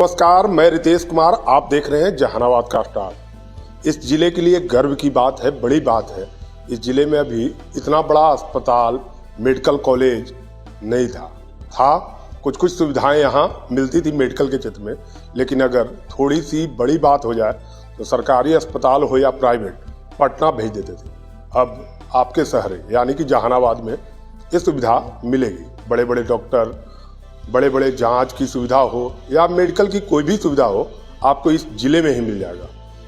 नमस्कार, मैं रितेश कुमार। आप देख रहे हैं जहानाबाद का स्टार। इस जिले के लिए गर्व की बात है, बड़ी बात है। इस जिले में अभी इतना बड़ा अस्पताल, मेडिकल कॉलेज नहीं था। कुछ सुविधाएं यहाँ मिलती थी मेडिकल के क्षेत्र में, लेकिन अगर थोड़ी सी बड़ी बात हो जाए तो सरकारी अस्पताल हो या प्राइवेट, पटना भेज देते थे। अब आपके शहर यानी कि जहानाबाद में ये सुविधा मिलेगी। बड़े बड़े डॉक्टर, बड़े बड़े जांच की सुविधा हो या मेडिकल की कोई भी सुविधा हो, आपको इस जिले में ही मिल जाएगा।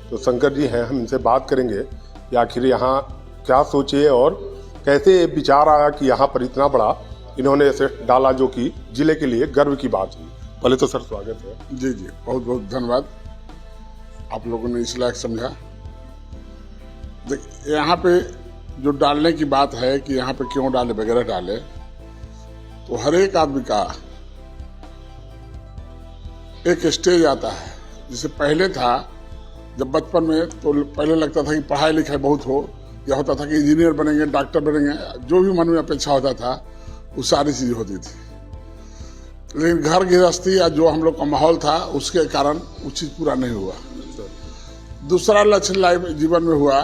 तो शंकर जी हैं, हम इनसे बात करेंगे कि आखिर यहाँ क्या सोचे और कैसे विचार आया कि यहाँ पर इतना बड़ा इन्होंने ऐसे डाला, जो कि जिले के लिए गर्व की बात हुई। पहले तो सर स्वागत है। जी, बहुत बहुत धन्यवाद। आप लोगों ने इस लायक समझा। यहाँ पे जो डालने की बात है कि यहाँ पे क्यों डाले वगैरह डाले, तो हर एक आदमी का एक स्टेज आता है। जैसे पहले था, जब बचपन में, तो पहले लगता था कि पढ़ाई लिखाई बहुत हो, या होता था कि इंजीनियर बनेंगे, डॉक्टर बनेंगे, जो भी मन में अपेक्षा होता था वो सारी चीज़ें होती थी। लेकिन घर गृहस्थी या जो हम लोग का माहौल था, उसके कारण वो चीज़ पूरा नहीं हुआ। दूसरा लक्ष्य लाइफ जीवन में हुआ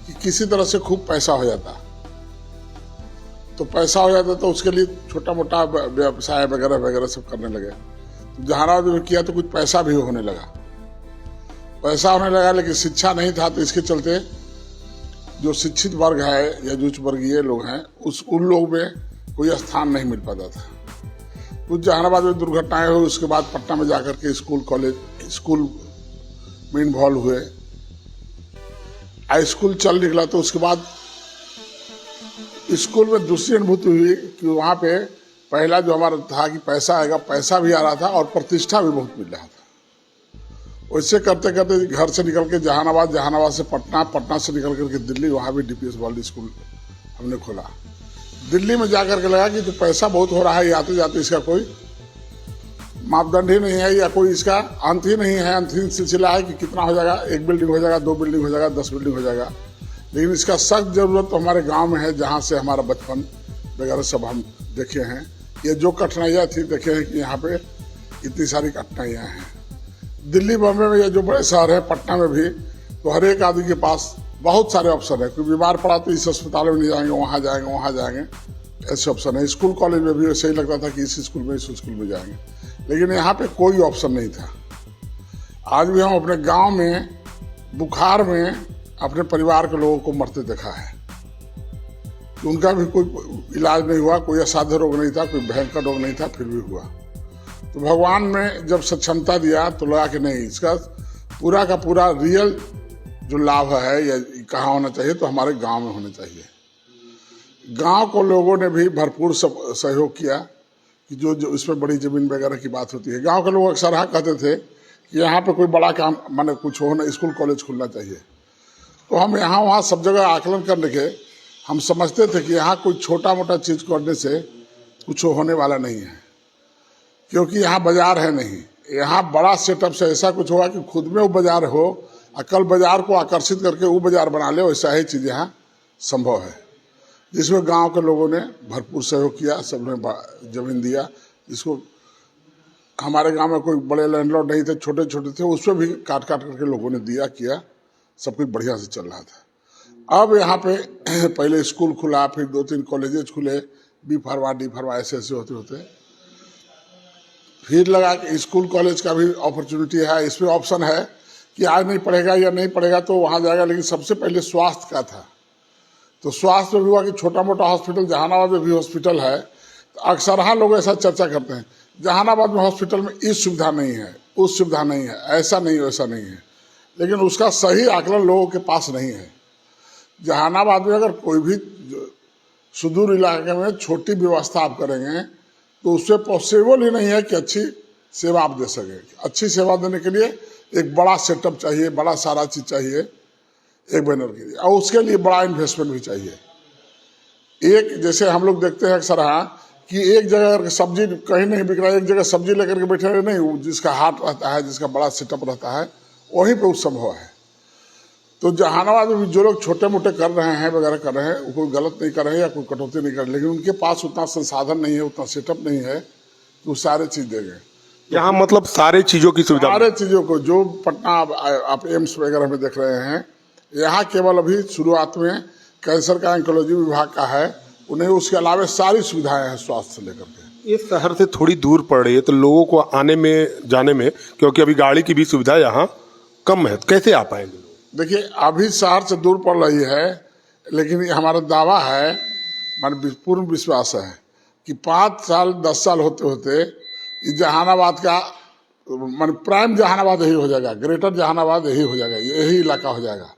कि किसी तरह से खूब पैसा हो जाता, तो पैसा हो जाता तो उसके लिए छोटा मोटा व्यवसाय वगैरह वगैरह सब करने लगे। जहानाबाद में किया तो कुछ पैसा भी होने लगा, लेकिन शिक्षा नहीं था। तो इसके चलते जो शिक्षित वर्ग है या जो उच्च वर्गीय लोग हैं, उन लोग में कोई स्थान नहीं मिल पाता था। कुछ जहानाबाद में दुर्घटनाएं हुई, उसके बाद पटना में जाकर के स्कूल में इन्वॉल्व हुए। हाई स्कूल चल निकला, तो उसके बाद स्कूल में दूसरी अनुभूति हुई कि वहाँ पे पहला जो हमारा था कि पैसा आएगा, पैसा भी आ रहा था और प्रतिष्ठा भी बहुत मिल रहा था। वैसे करते करते घर से निकल के जहानाबाद से पटना से निकल करके दिल्ली, वहाँ भी डीपीएस वर्ल्ड स्कूल हमने खोला। दिल्ली में जाकर के लगा कि तो पैसा बहुत हो रहा है, आते जाते इसका कोई मापदंड ही नहीं है या कोई इसका अंत ही नहीं है, अंतहीन सिलसिला है कि कितना हो जाएगा, 1 बिल्डिंग हो जाएगा, 2 बिल्डिंग हो जाएगा, 10 बिल्डिंग हो जाएगा। लेकिन इसका सख्त जरूरत तो हमारे गाँव में है, जहाँ से हमारा बचपन वगैरह सब हम देखे हैं। ये जो कठिनाइयाँ थी, देखे हैं कि यहाँ पे इतनी सारी कठिनाइयाँ हैं। दिल्ली बम्बई में, ये जो बड़े शहर है, पटना में भी, तो हर एक आदमी के पास बहुत सारे ऑप्शन है। कोई बीमार पड़ा तो इस अस्पताल में नहीं जाएंगे, वहाँ जाएंगे, ऐसे ऑप्शन है। स्कूल कॉलेज में भी ऐसे ही लगता था कि इस स्कूल में जाएंगे, लेकिन यहाँ पे कोई ऑप्शन नहीं था। आज भी हम अपने गाँव में बुखार में अपने परिवार के लोगों को मरते देखा है। उनका भी कोई इलाज नहीं हुआ, कोई असाध्य रोग नहीं था, कोई भयंकर रोग नहीं था, फिर भी हुआ। तो भगवान ने जब सक्षमता दिया तो लगा कि नहीं, इसका पूरा का पूरा रियल जो लाभ है या कहाँ होना चाहिए, तो हमारे गांव में होना चाहिए। गांव को लोगों ने भी भरपूर सहयोग किया कि जो इसमें बड़ी जमीन वगैरह की बात होती है। गाँव के लोग अक्सर कहते थे कि यहाँ पे कोई बड़ा काम, माने कुछ होना, स्कूल कॉलेज खुलना चाहिए। तो हम यहाँ वहाँ सब जगह आकलन करने के हम समझते थे कि यहाँ कोई छोटा मोटा चीज करने से कुछ होने वाला नहीं है, क्योंकि यहाँ बाजार है नहीं। यहाँ बड़ा सेटअप से ऐसा कुछ होगा कि खुद में वो बाजार हो, कल बाजार को आकर्षित करके वो बाजार बना ले, वैसा ही चीज यहाँ संभव है, जिसमें गांव के लोगों ने भरपूर सहयोग किया, सबने जमीन दिया। जिसको हमारे गांव में कोई बड़े लैंडलॉर्ड नहीं थे, छोटे छोटे थे, उसमें भी काट करके लोगों ने दिया किया, सब कुछ बढ़िया से चल रहा था। अब यहाँ पे पहले स्कूल खुला, फिर 2-3 कॉलेजेस खुले, बी फार्मा, डी फार्मा, ऐसे होते फिर लगा कि स्कूल कॉलेज का भी अपॉर्चुनिटी है। इसमें ऑप्शन है कि आज नहीं पढ़ेगा या नहीं पढ़ेगा तो वहाँ जाएगा, लेकिन सबसे पहले स्वास्थ्य का था। तो स्वास्थ्य में भी हुआ कि छोटा मोटा हॉस्पिटल, जहानाबाद में भी हॉस्पिटल है। तो अक्सर लोग ऐसा चर्चा करते हैं, जहानाबाद में हॉस्पिटल में इस सुविधा नहीं है, उस सुविधा नहीं है, ऐसा नहीं वैसा नहीं है, लेकिन उसका सही आकलन लोगों के पास नहीं है। जहानाबाद में अगर कोई भी सुदूर इलाके में छोटी व्यवस्था आप करेंगे तो उससे पॉसिबल ही नहीं है कि अच्छी सेवा आप दे सके। अच्छी सेवा देने के लिए एक बड़ा सेटअप चाहिए, बड़ा सारा चीज चाहिए एक बैनर के लिए, और उसके लिए बड़ा इन्वेस्टमेंट भी चाहिए। एक जैसे हम लोग देखते हैं अक्सर कि एक जगह सब्जी कहीं नहीं बिक रहा है, एक जगह सब्जी लेकर के बैठे रहे, नहीं, जिसका हाट रहता है, जिसका बड़ा सेटअप रहता है, वहीं पे संभव है। तो जहानाबाद में भी जो लोग छोटे मोटे कर रहे हैं वगैरह कर रहे हैं, वो कोई गलत नहीं कर रहे हैं या कोई कटौती नहीं कर रहे, लेकिन उनके पास उतना संसाधन नहीं है, उतना सेटअप नहीं है कि वो सारे चीज़ देंगे। यहाँ मतलब सारे चीजों की सुविधा। सारे चीजों को जो पटना आप एम्स वगैरह में देख रहे हैं, यहाँ केवल अभी शुरुआत में कैंसर का ऑन्कोलॉजी विभाग का है, उन्हें उसके अलावा सारी सुविधाएं हैं स्वास्थ्य से लेकर के। ये शहर से थोड़ी दूर पड़ रही है तो लोगों को आने में जाने में, क्योंकि अभी गाड़ी की भी सुविधा यहाँ कम है, कैसे आ पाएंगे? देखिए अभी शहर से दूर पड़ रही है, लेकिन ये हमारा दावा है, मान पूर्ण विश्वास है कि 5 साल 10 साल होते होते ये जहानाबाद का मान प्राइम जहानाबाद यही हो जाएगा, ग्रेटर जहानाबाद यही हो जाएगा, यही इलाका हो जाएगा,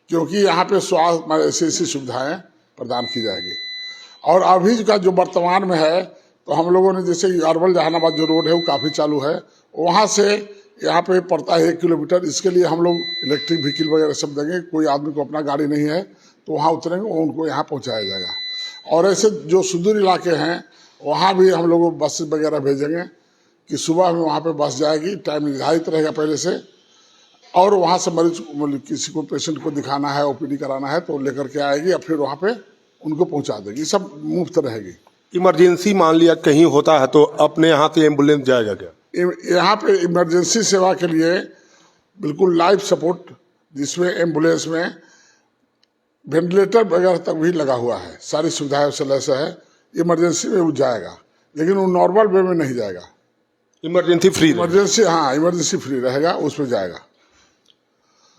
क्योंकि यहाँ पे स्वास्थ्य ऐसी सुविधाएं प्रदान की जाएगी। और अभी का जो वर्तमान में है, तो हम लोगों ने जैसे अरवल जहानाबाद जो रोड है वो काफ़ी चालू है, वहाँ से यहाँ पे पड़ता है 1 किलोमीटर। इसके लिए हम लोग इलेक्ट्रिक व्हीकल वगैरह सब देंगे, कोई आदमी को अपना गाड़ी नहीं है तो वहाँ उतरेंगे, उनको यहाँ पहुँचाया जाएगा। और ऐसे जो सुदूर इलाके हैं वहाँ भी हम लोग बस वगैरह भेजेंगे कि सुबह में वहाँ पे बस जाएगी, टाइम निर्धारित रहेगा पहले से, और वहाँ से मरीज किसी को पेशेंट को दिखाना है, ओपीडी कराना है तो लेकर के आएगी, या फिर वहाँ पे उनको पहुँचा देगी, सब मुफ्त रहेगी। इमरजेंसी मान लिया कहीं होता है तो अपने यहाँ से एम्बुलेंस जाएगा क्या? यहाँ पे इमरजेंसी सेवा के लिए बिल्कुल लाइफ सपोर्ट, जिसमें एम्बुलेंस में वेंटिलेटर वगैरह तक भी लगा हुआ है, सारी सुविधाएं उससे लैस है। इमरजेंसी में वो जाएगा, लेकिन वो नॉर्मल वे में नहीं जाएगा, इमरजेंसी फ्री। इमरजेंसी हाँ इमरजेंसी फ्री रहेगा, उसमें जाएगा।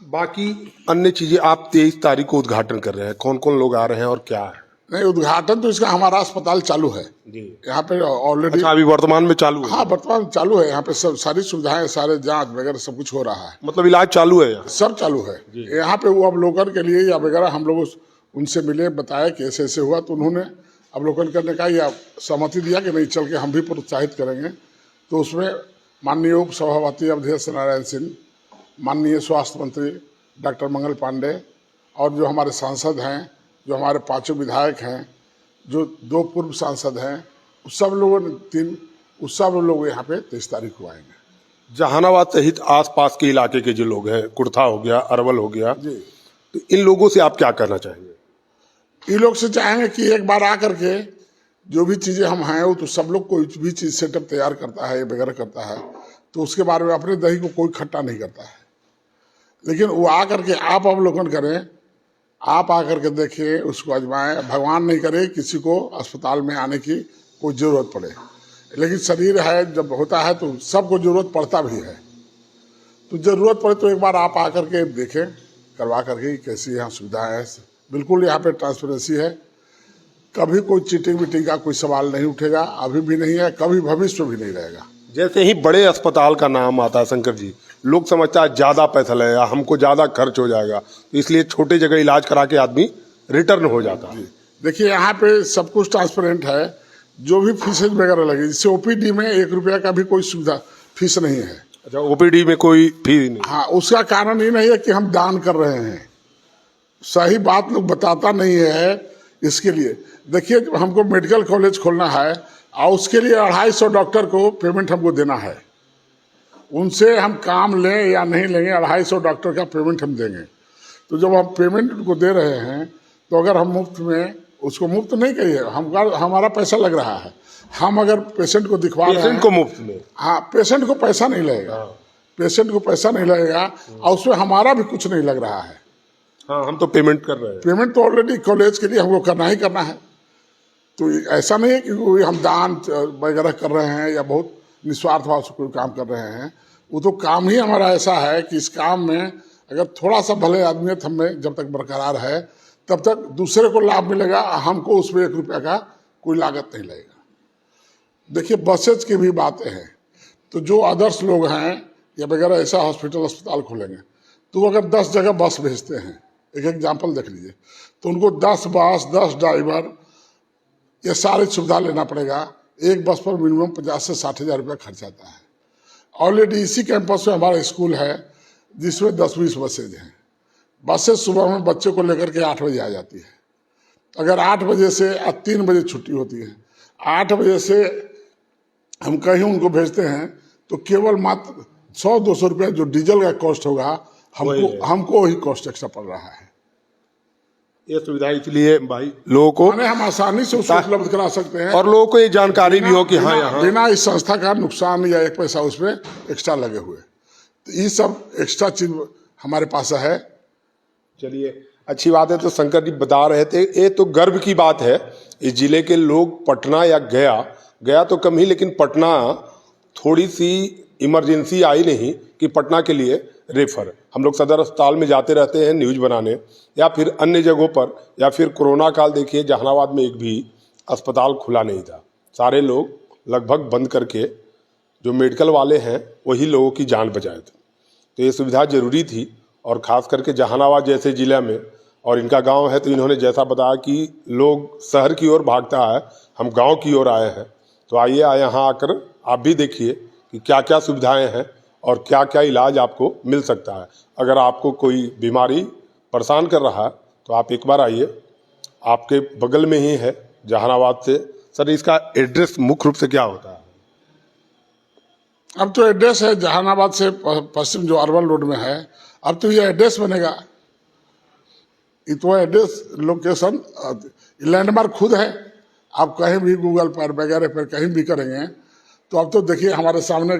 बाकी अन्य चीजें आप 23 तारीख को उद्घाटन कर रहे हैं, कौन कौन लोग आ रहे हैं और क्या है? नहीं, उद्घाटन तो इसका हमारा अस्पताल चालू है जी। यहाँ पे ऑलरेडी। अच्छा, अभी वर्तमान में चालू है? हाँ वर्तमान चालू है, यहाँ पे सब सारी सुविधाएं, सारे जांच वगैरह सब कुछ हो रहा है, मतलब इलाज चालू है यहाँ? सब चालू है यहाँ पे। वो अवलोकन के लिए या वगैरह हम लोग उनसे मिले, बताया कि ऐसे ऐसे हुआ, तो उन्होंने अवलोकन करने का या सहमति दिया कि नहीं चल के हम भी प्रोत्साहित करेंगे। तो उसमें माननीय उप सभापति अवधेश नारायण सिंह, माननीय स्वास्थ्य मंत्री डॉक्टर मंगल पांडे, और जो हमारे सांसद हैं, जो हमारे 5 विधायक हैं, जो 2 पूर्व सांसद हैं, सब लोगों ने सब लोग यहाँ पे 23 तारीख को आएंगे। जहानाबाद सहित आसपास के इलाके के जो लोग हैं, कुर्था हो गया, अरवल हो गया जी, तो इन लोगों से आप क्या कहना चाहेंगे? ये लोग से चाहेंगे कि एक बार आकर के जो भी चीज़ें हम हैं, वो तो सब लोग कोई भी चीज़ सेटअप तैयार करता है वगैरह करता है, तो उसके बारे में अपने दही को कोई खट्टा नहीं करता है, लेकिन वो आकर के आप अवलोकन करें, आप आकर के देखिए, उसको आजमाएं। भगवान नहीं करे किसी को अस्पताल में आने की कोई ज़रूरत पड़े, लेकिन शरीर है जब होता है तो सबको ज़रूरत पड़ता भी है, तो ज़रूरत पड़े तो एक बार आप आकर के देखें, करवा करके कैसी यहाँ सुविधाएं है। बिल्कुल यहाँ पे ट्रांसपेरेंसी है, कभी कोई चीटिंग वीटिंग का कोई सवाल नहीं उठेगा, अभी भी नहीं है, कभी भविष्य में भी नहीं रहेगा। जैसे ही बड़े अस्पताल का नाम आता है शंकर जी, लोग समझता है ज्यादा पैसा लगेगा, हमको ज्यादा खर्च हो जाएगा, तो इसलिए छोटे जगह इलाज करा के आदमी रिटर्न हो जाता है। देखिए यहाँ पे सब कुछ ट्रांसपेरेंट है, जो भी फीसेज वगैरह लगे, जैसे ओपीडी में 1 रुपया का भी कोई सुविधा फीस नहीं है। अच्छा, ओपीडी में कोई फी नहीं? हाँ, उसका कारण ये नहीं है कि हम दान कर रहे हैं, सही बात लोग बताता नहीं है। इसके लिए देखिए, हमको मेडिकल कॉलेज खोलना है और उसके लिए 250 डॉक्टर को पेमेंट हमको देना है, उनसे हम काम लें या नहीं लेंगे, 250 डॉक्टर का पेमेंट हम देंगे। तो जब हम पेमेंट उनको दे रहे हैं, तो अगर हम मुफ्त में, उसको मुफ्त नहीं कहिए, हमारा पैसा लग रहा है, हम अगर पेशेंट को दिखवा रहे हैं, पेशेंट को मुफ्त में, हाँ पेशेंट को पैसा नहीं लगेगा, पेशेंट को पैसा नहीं लगेगा, और उसमें हमारा भी कुछ नहीं लग रहा है। हाँ, हम तो पेमेंट कर रहे हैं, पेमेंट तो ऑलरेडी कॉलेज के लिए हमको करना ही करना है। तो ऐसा नहीं है कि कोई हम दान वगैरह कर रहे हैं या बहुत निस्वार्थ भाव से कोई काम कर रहे हैं, वो तो काम ही हमारा ऐसा है कि इस काम में अगर थोड़ा सा भले आदमियत हमें जब तक बरकरार है, तब तक दूसरे को लाभ मिलेगा, हमको उसमें 1 रुपया का कोई लागत नहीं लगेगा। देखिए बसेज की भी बातें हैं, तो जो आदर्श लोग हैं या वगैरह ऐसा हॉस्पिटल अस्पताल खोलेंगे, तो अगर 10 जगह बस भेजते हैं, एक एग्जाम्पल देख लीजिए, तो उनको 10 बस, 10 ड्राइवर, ये सारी सुविधा लेना पड़ेगा। एक बस पर मिनिमम 50 से 60 हज़ार रुपया खर्च आता है। ऑलरेडी इसी कैंपस में हमारा स्कूल है, जिसमें 10-20 बसेज हैं। बसेज सुबह में बच्चे को लेकर के 8 बजे आ जाती है, अगर 8 बजे से 3 बजे छुट्टी होती है, 8 बजे से हम कहीं उनको भेजते हैं, तो केवल मात्र 100-200 रुपया जो डीजल का कॉस्ट होगा, हमको वही कॉस्ट एक्स्ट्रा पड़ रहा है। ये सुविधा इसलिए भाई लोगों को, माने हम आसानी से उसको उपलब्ध करा सकते हैं और लोगों को ये जानकारी भी हो कि हाँ यहाँ बिना इस संस्था का नुकसान या एक पैसा उसमें एक्स्ट्रा लगे हुए, तो ये सब एक्स्ट्रा चीज हमारे पास है। चलिए अच्छी बात है। तो शंकर जी बता रहे थे, ये तो गर्व की बात है इस जिले के लोग पटना या गया तो कम ही, लेकिन पटना थोड़ी सी इमरजेंसी आई नहीं कि पटना के लिए रेफर, हम लोग सदर अस्पताल में जाते रहते हैं न्यूज बनाने या फिर अन्य जगहों पर, या फिर कोरोना काल देखिए जहानाबाद में एक भी अस्पताल खुला नहीं था, सारे लोग लगभग बंद करके जो मेडिकल वाले हैं वही लोगों की जान बचाए थे। तो ये सुविधा जरूरी थी, और ख़ास करके जहानाबाद जैसे ज़िले में, और इनका गांव है तो इन्होंने जैसा बताया कि लोग शहर की ओर भागता है, हम गांव की ओर आए हैं। तो आइए यहाँ आकर आप भी देखिए कि क्या क्या सुविधाएं हैं और क्या क्या इलाज आपको मिल सकता है। अगर आपको कोई बीमारी परेशान कर रहा है तो आप एक बार आइए, आपके बगल में ही है जहानाबाद से। सर इसका एड्रेस मुख्य रूप से क्या होता है? अब तो एड्रेस है जहानाबाद से पश्चिम जो अर्बन रोड में है, अब तो ये एड्रेस बनेगा, ये तो एड्रेस लोकेशन लैंडमार्क खुद है। आप कहीं भी गूगल पर वगैरह पर कहीं भी करेंगे तो अब तो देखिए हमारे सामने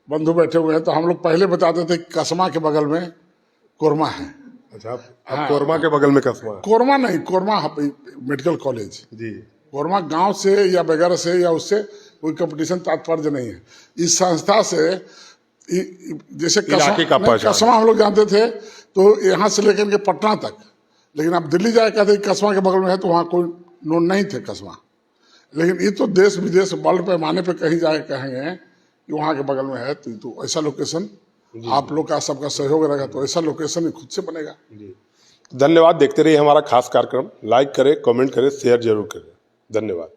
बंधु बैठे हुए हैं, तो हम लोग पहले बताते थे कि कसमा के बगल में कोरमा है। अच्छा, अब कोरमा के बगल में कसमा है? कोरमा नहीं, कोरमा मेडिकल कॉलेज जी। कोरमा गांव से या वगैरह से या उससे कोई कंपटीशन तात्पर्य नहीं है। इस संस्था से जैसे कसमा हम लोग जानते थे तो यहाँ से लेकर के पटना तक, लेकिन आप दिल्ली जाए कहते कसमा के बगल में है तो वहाँ कोई नोन नहीं थे कसमा, लेकिन ये तो देश विदेश वर्ल्ड पैमाने पे कहीं जाके कहेंगे कि वहाँ के बगल में है, तो ऐसा लोकेशन आप लोग का सबका सहयोग रहेगा तो ऐसा लोकेशन खुद से बनेगा। धन्यवाद। देखते रहिए हमारा खास कार्यक्रम, लाइक करें, कमेंट करें, शेयर जरूर करें। धन्यवाद।